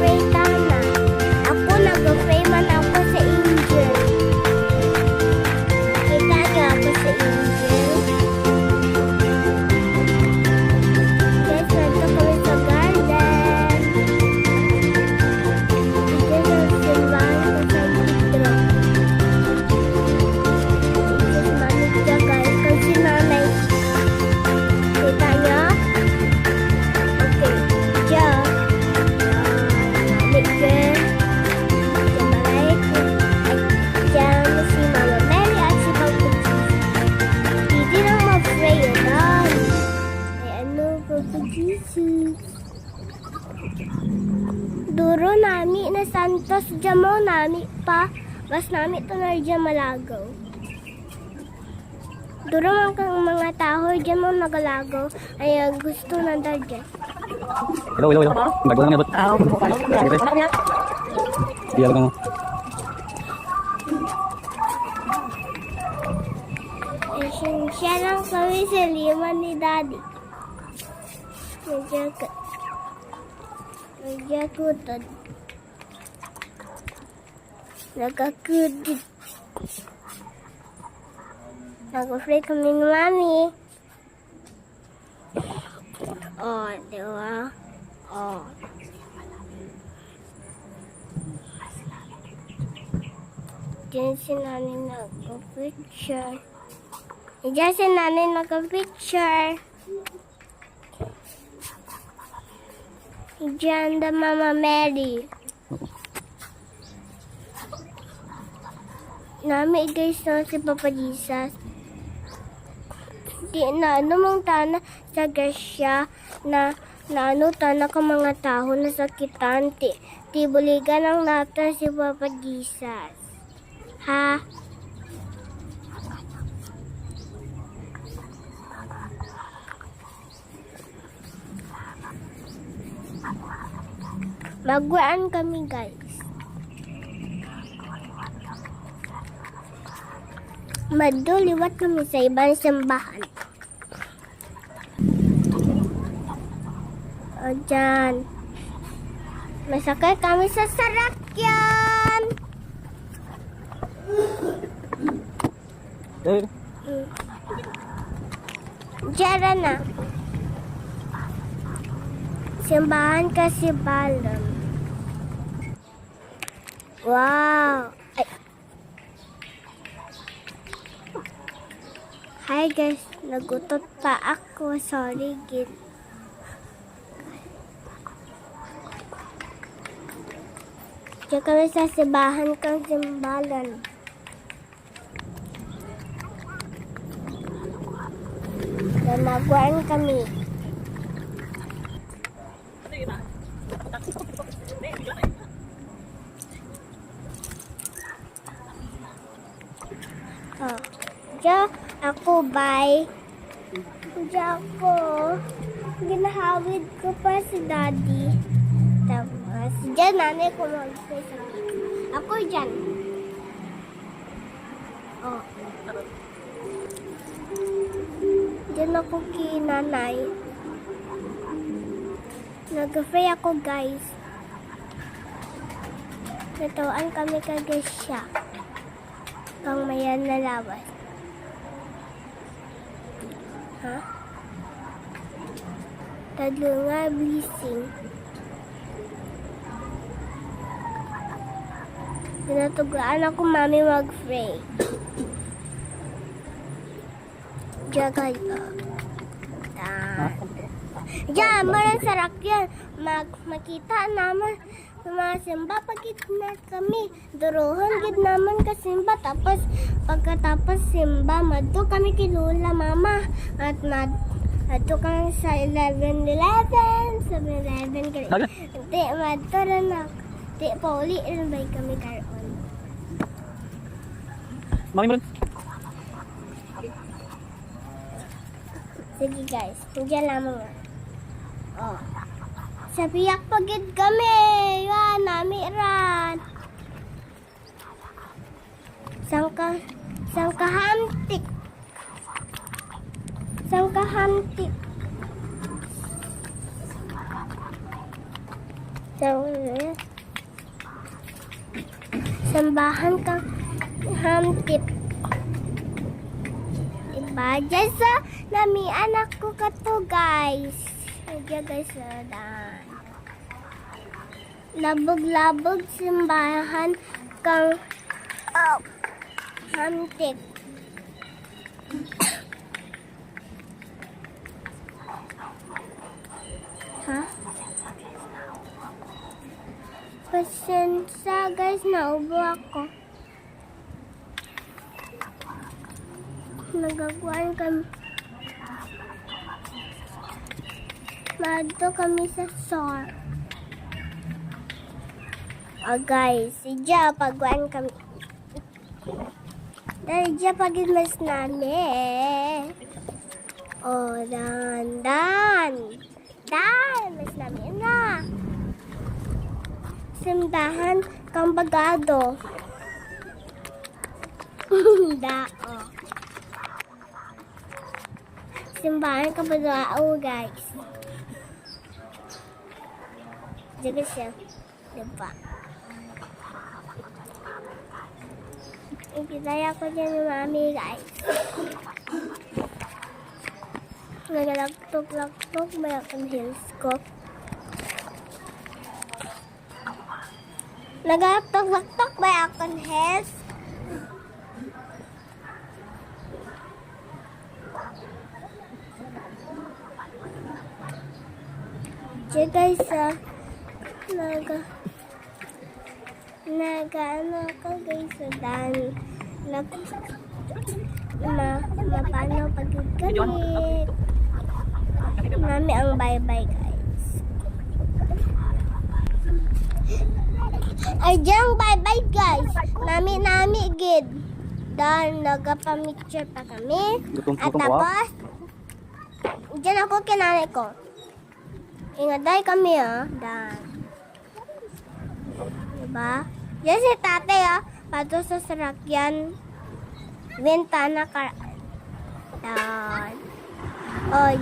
nag-pray ka na. Ako nag-pray man ako sa angel. Kita niyo ako sa angel. Guys, nandito kami sa garden. Ito na simbahan ko sa litro. Ito is manit siya guys. Kasi nanay. Kita niyo? Okay. Diyan. Manit siya. Diyan malay ko. Diyan si Mama Mary at si Papa Jesus. Hindi lang mag-pray yun. Ay ano, Papa Jesus. Duro nami na Santos Jamo nami pa. Bas nami ito na dyan malagaw. Duro man kang mga tao dyan mo nagalagaw. Ay gusto na dyan. Hello, hello, hello. Bago lang nabot. Sige, Di alam mo. Siya lang kami sa liman ni Daddy. Nagjakutan. Nagkakudit. Nag-pray kami ni Mami. Oh, diba? Oh. Diyan si Nani nag-picture. Diyan si Nani nag-picture. Diyan the Mama Mary. Nami guys no si Papa Jesus. Di na ano mong tana sa grasya na ano tana ka mga tao na sakitan ti buligan ang nata si Papa Jesus. Ha? Magwaan kami guys. Maduliwat kami sa ibang simbahan. O dyan. Masakay kami sa sarakyan. Diyan na. Simbahan kasi balon. Wow. Ay. Hi guys, nagutot pa ako. Sorry, gid. Diyan kami sa simbahan kang simbalan. Nanaguan kami. Oh. Diyan ako, bye. Diyan ako. Ginahawid ko pa si Daddy. Tapos, diyan nanay ko mag-pray sa video. Ako diyan. Oh. Diyan ako kay nanay. Nag-pray ako guys. Natuan kami kagay siya. Kang mayan na lawas. Ha? Tadlo nga blessing. Tinatugaan ako mami mag-pray. Diyan kayo. Diyan, marang sarak yan. Makita naman. Sumasimba pagkit na kami. Duruhan gid naman kasimba. Tapos pagkatapos simba, madto kami kay Lola Mama. At madto kami sa 11-11. 7-11 kami. Di, madto rin ako. Di, pauli rin ba kami karoon. Mami mo rin. Sige guys, diyan lamang. Oh. Sa piyak pagid kami. Yan, nami ran. Sangkahantik. Sambahan kang hamtip. Diba? Diyan sa nami anak ko kato guys. Diyan guys sa daan. Labog-labog simbahan kang hamtip. Ha? Pasensya guys, naubo ako. Nagagawan kami. Madto kami sa SOR. Guys, idya pagwan kami. Dahil idya pagin mas namin. Dan. Mas namin na. Simbahan kang bagado. Dao. Simbahan kang bagado, guys. Jaga siya. Diba? Ikitaya ko dyan yung mami, guys. Nagalagtok-lagtok may akong heels ko. Nagalagtok-lagtok may akong heels. Diyan guys, ano ako guys sa dami. Paano pagkagalit. Nami ang bye-bye guys. Ay, dyan bye-bye guys. Nami gid. Dan nagapamicture pa kami. At tapos, dyan ako kinanay ko. Ingaday kami Dan. Diba? Diyan si tatay pato sa sarakyan. Bintana ka. Dan.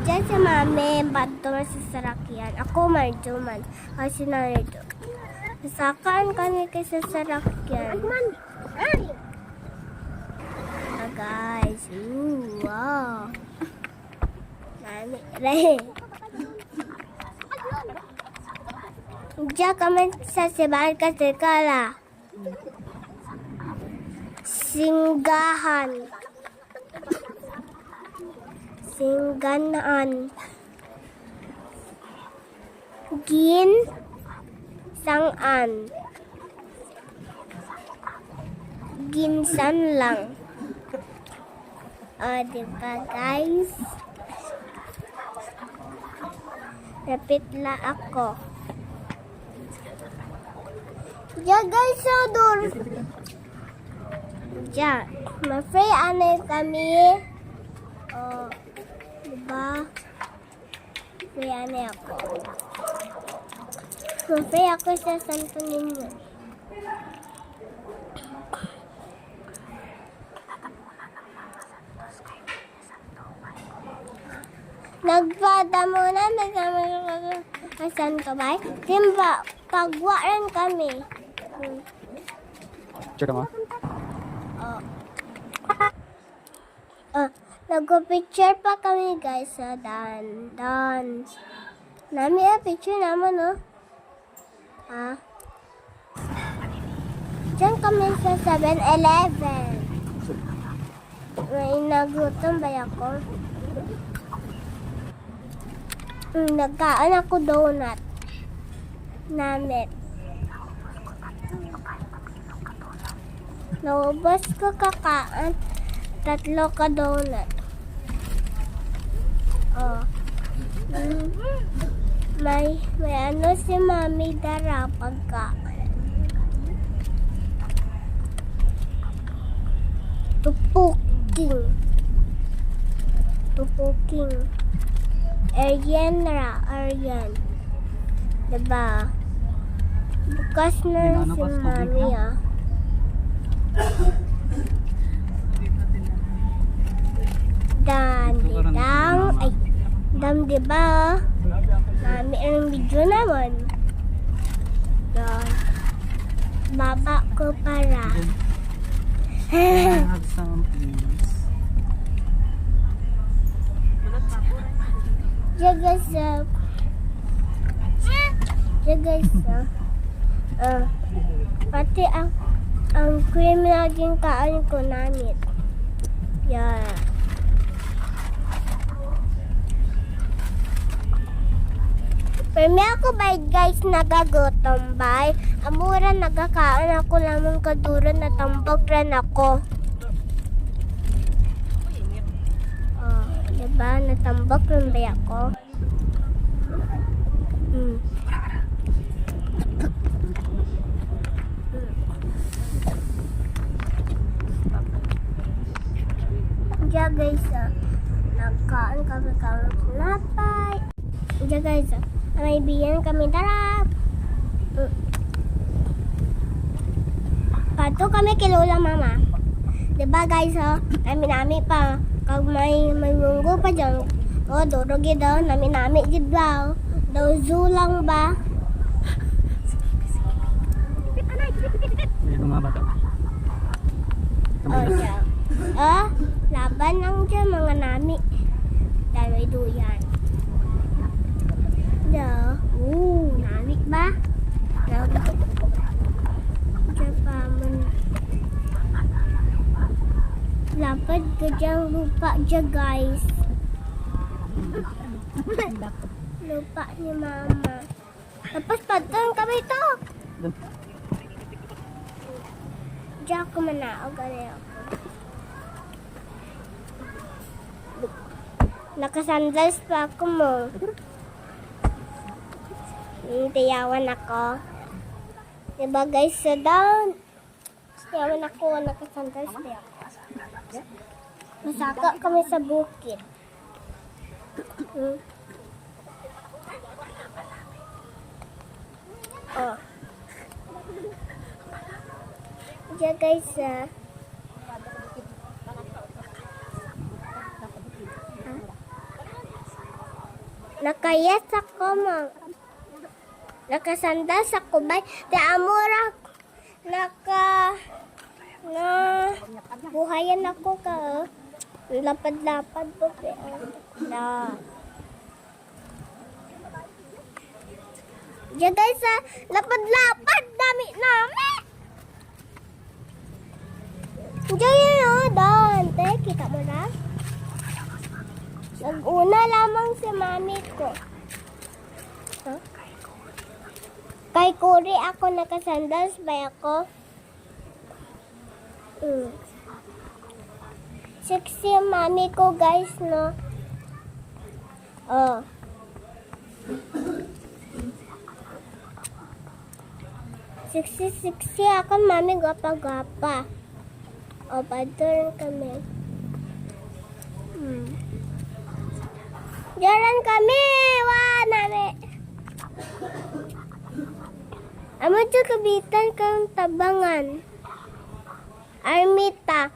Diyan si mami, bato sa sarakyan. Ako marjuman. Kasi narito. Sasakaan kami kay sa sarakyan. Guys. Wow. Nami. Diyan kami sa simbahan kasi kala. Singgahan. Singganan. Sangan. Ginsan lang. Diba guys? Repeat la ako. Diyan guys, so dur. Diyan. Ma-free kami. Diba? Free ako. Ma-free ako sa Santo Niño. Nagpada muna, may Santo Bay. Simba, pagwaan kami. Check mo. Nag-picture pa kami guys sa Dan. Nami picture naman Diyan kami sa 7-Eleven. May nagutom ba ako? Nagkaan ako donut. Namit. Naubos ko kakaan. 3 ka donut. May ano si mami dara pagkaan. Tupuking. Aryan. Diba? Bukas na si mami Dam diba? Mami ang video naman. baba ko para. Can I have some, please? Jaga sa. Jaga sa. Pati ang cream laging kaan ko namit. Yeah. Permi ako ba guys nagagutom ba? Amura nagakaon ako lamang kaduran na tambok rin ako. Oh, diba? Natambok rin ba ako? Diyan guys, nagkaan kami ng sinapay. Diyan guys, may biyan kami darap. Pato kami kay Lola Mama. Diba guys, nami pa. Kag may munggo pa dyan. O, durugi daw, nami gid daw. Daw zoo lang ba? Ayan, mga bata. Oh, dyan. Laban lang dyan mga nami. Dahil may duyan. Daw. Nami ba? Diyan pa man. Lapad ka dyan lupa dyan guys. Lupa ni Mama. Tapos patong kami to. Diyan ako manaog. Ako. Nakasandals pa ako mo. Tiyawan ako. Diba guys, sa down. Tiyawan ako, nakasandals pa ako. Masaka kami sa bukid. Oh. Diyan guys, nakayas ako nakasandas ako ba? Di amura buhayan ako ka. Lapad-lapad po. Na. Diyan guys, lapad-lapad namin. Diyan yun, Dante. Kita mo na? Nag-una lamang si mami ko. Huh? Kay Kuri ako nakasandals ba ako? Sexy mami ko guys, no? Oh. Sexy ako mami, gwapa-gwapa. O, padoran kami. Jalan kami! Wah, nami! Amo dyan kabitan kang tabangan. Armita.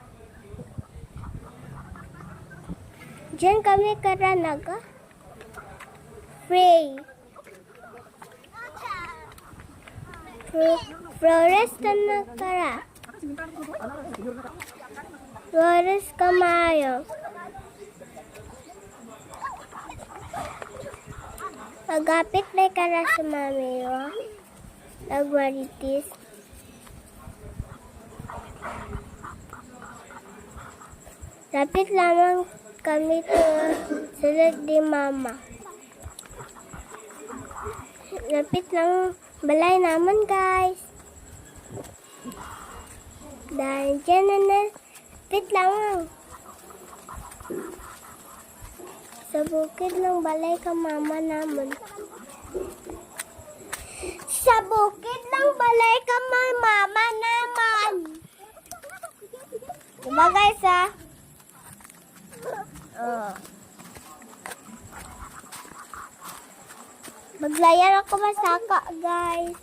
Diyan kami karanaga. Frey. Flores na kara. Flores Kamayo. Pagapit na kara sa mami yo. Nagwaritis. Lapit lamang kami to sulod di mama. Lapit lang balay naman guys. Dahil dyan na lapit lang. Sa bukid lang balay ka mama naman. Sa bukid lang balay ka mama naman. Diba guys Maglayar ako masaka guys.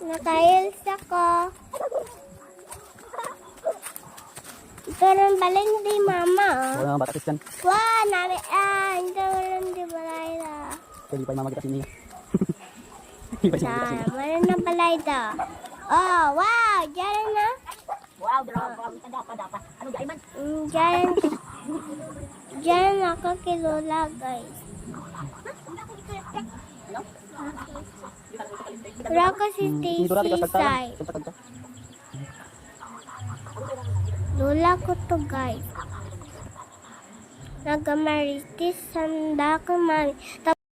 Naka-heels ako. Ito rin balay di mama. Wala nga bata Christian. Wah, nami hindi rin di balay Pwede pa yung mama kita sini. Hindi pa siya kita sini. Wala na balay daw. Oh, wow! Diyan na. Wow, dalawa pa. Ano dai man? Diyan. Diyan ako kay Lola, guys. Pero ako si Stacy side. Lola ko to, guys. Nagamaritis sanda ko, mami.